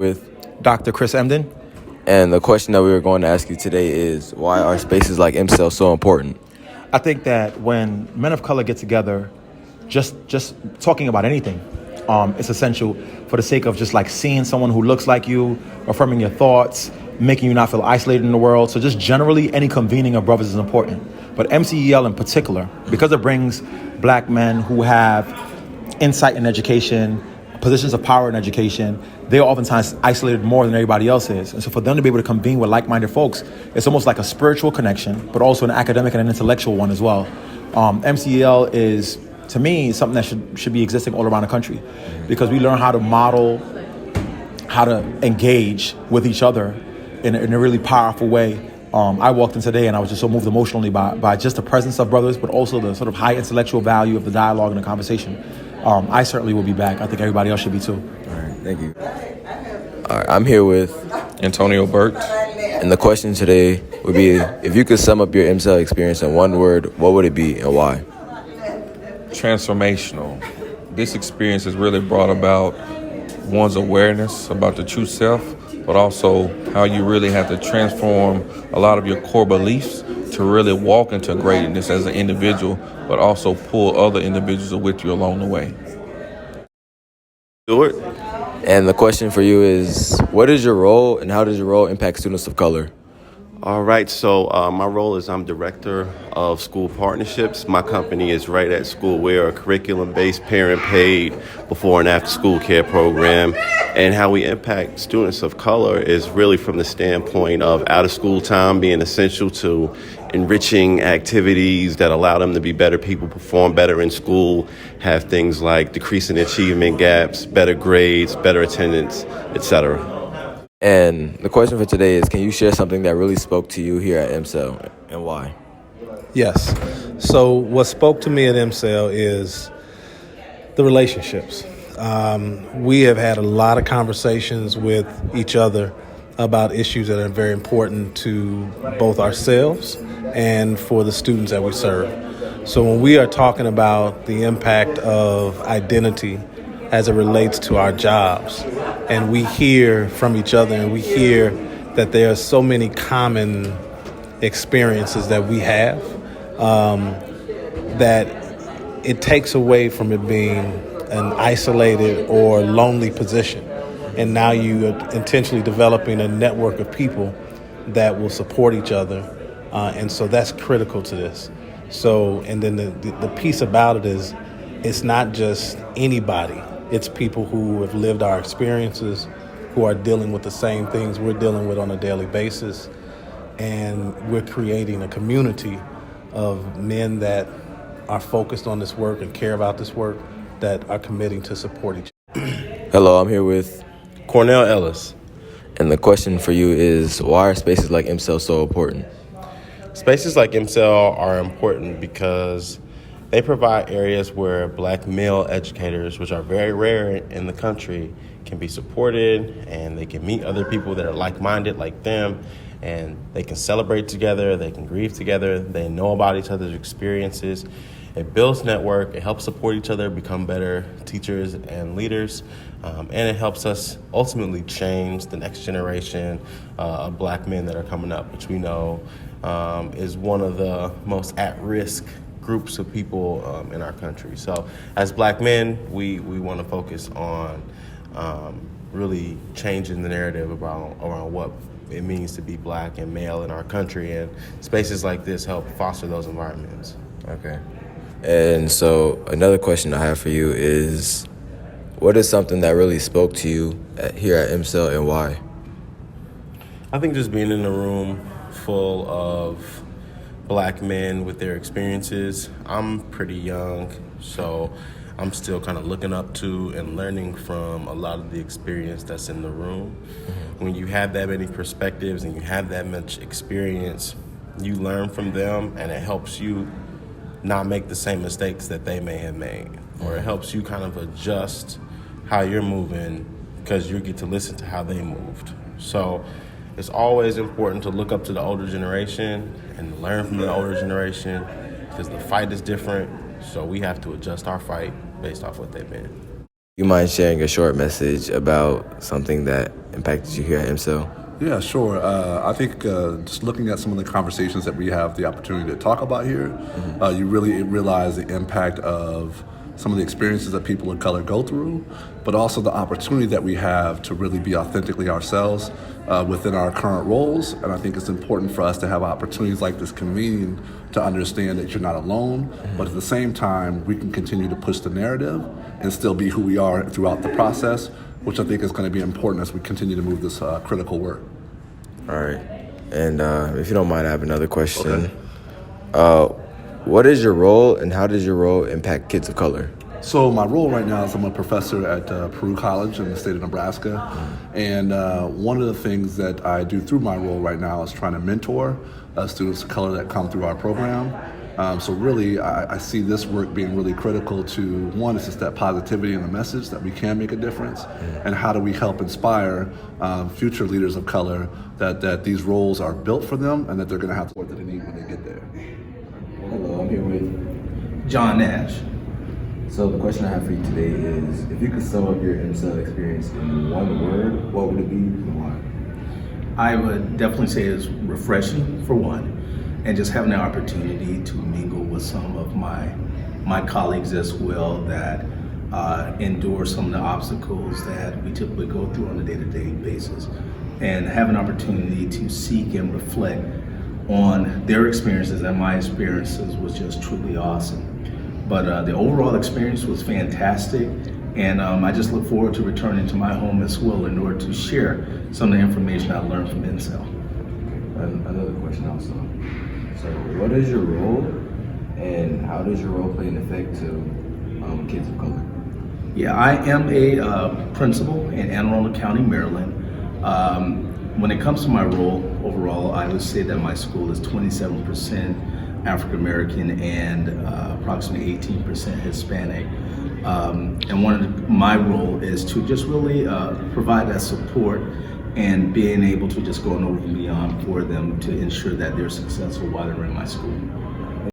with, Dr. Chris Emden. and the question that we were going to ask you today is, why are spaces like MCEL so important? I think that when men of color get together, just talking about anything, it's essential for the sake of just like seeing someone who looks like you, affirming your thoughts, making you not feel isolated in the world. So just generally, any convening of brothers is important. But MCEL in particular, because it brings black men who have insight in education, positions of power in education, they're oftentimes isolated more than everybody else is. And so for them to be able to convene with like-minded folks, it's almost like a spiritual connection, but also an academic and an intellectual one as well. MCEL is, to me, something that should be existing all around the country, because we learn how to model, how to engage with each other in a really powerful way. I walked in today and I was just so moved emotionally by just the presence of brothers, but also the sort of high intellectual value of the dialogue and the conversation. I certainly will be back. I think everybody else should be too. All right, thank you. All right, I'm here with Antonio Burt. and the question today would be, if you could sum up your MCEL experience in one word, what would it be and why? Transformational. This experience has really brought about one's awareness about the true self, but also how you really have to transform a lot of your core beliefs to really walk into greatness as an individual, but also pull other individuals with you along the way. Do it. And the question for you is, what is your role and how does your role impact students of color? All right, so my role is I'm director of school partnerships. My company is Right at School. We're a curriculum-based, parent-paid before and after school care program. And how we impact students of color is really from the standpoint of out-of-school time being essential to enriching activities that allow them to be better people, perform better in school, have things like decreasing achievement gaps, better grades, better attendance, etc. And the question for today is, can you share something that really spoke to you here at MCEL and why? Yes. So what spoke to me at MCEL is the relationships. We have had a lot of conversations with each other about issues that are very important to both ourselves and for the students that we serve. So when we are talking about the impact of identity as it relates to our jobs, and we hear from each other and we hear that there are so many common experiences that we have, that it takes away from it being an isolated or lonely position. And now you are intentionally developing a network of people that will support each other. And so that's critical to this. So, and then the piece about it is, it's not just anybody. It's people who have lived our experiences, who are dealing with the same things we're dealing with on a daily basis. And we're creating a community of men that are focused on this work and care about this work, that are committing to support each other. Hello, I'm here with, Cornell Ellis. and the question for you is, why are spaces like MCEL so important? Spaces like MCEL are important because they provide areas where black male educators, which are very rare in the country, can be supported, and they can meet other people that are like-minded like them, and they can celebrate together, they can grieve together, they know about each other's experiences. It builds network, it helps support each other, become better teachers and leaders, and it helps us ultimately change the next generation of black men that are coming up, which we know is one of the most at-risk groups of people in our country. So as black men, we want to focus on really changing the narrative around what it means to be black and male in our country, and spaces like this help foster those environments. Okay. And so another question I have for you is, what is something that really spoke to you here at MCEL and why? I think just being in a room full of black men with their experiences. I'm pretty young, so I'm still kind of looking up to and learning from a lot of the experience that's in the room. Mm-hmm. When you have that many perspectives and you have that much experience, you learn from them, and it helps you not make the same mistakes that they may have made, or it helps you kind of adjust how you're moving because you get to listen to how they moved. So it's always important to look up to the older generation and learn from the older generation, because the fight is different, so we have to adjust our fight based off what they've been. You mind sharing a short message about something that impacted you here at MCEL? Yeah, sure. I think just looking at some of the conversations that we have the opportunity to talk about here, you really realize the impact of some of the experiences that people of color go through, but also the opportunity that we have to really be authentically ourselves within our current roles. And I think it's important for us to have opportunities like this convening to understand that you're not alone, but at the same time, we can continue to push the narrative and still be who we are throughout the process, which I think is going to be important as we continue to move this critical work. All right. And if you don't mind, I have another question. Okay. What is your role, and how does your role impact kids of color? So my role right now is I'm a professor at Peru College in the state of Nebraska. And one of the things that I do through my role right now is trying to mentor students of color that come through our program. So really, I see this work being really critical to, one, it's just that positivity and the message that we can make a difference, and how do we help inspire future leaders of color that these roles are built for them and that they're going to have the support that they need when they get there. Hello, I'm here with John Nash. So the question I have for you today is, if you could sum up your MCEL experience in one word, what would it be and why? I would definitely say it's refreshing, for one, and just having the opportunity to mingle with some of my colleagues as well that endure some of the obstacles that we typically go through on a day-to-day basis, and have an opportunity to seek and reflect on their experiences and my experiences was just truly awesome. But the overall experience was fantastic, and I just look forward to returning to my home as well in order to share some of the information I learned from MCEL. Another question also. So what is your role, and how does your role play an effect to kids of color? Yeah, I am a principal in Anne Arundel County, Maryland. When it comes to my role overall, I would say that my school is 27% African American and approximately 18% Hispanic. And my role is to just really provide that support and being able to just go over and beyond for them to ensure that they're successful while they're in my school.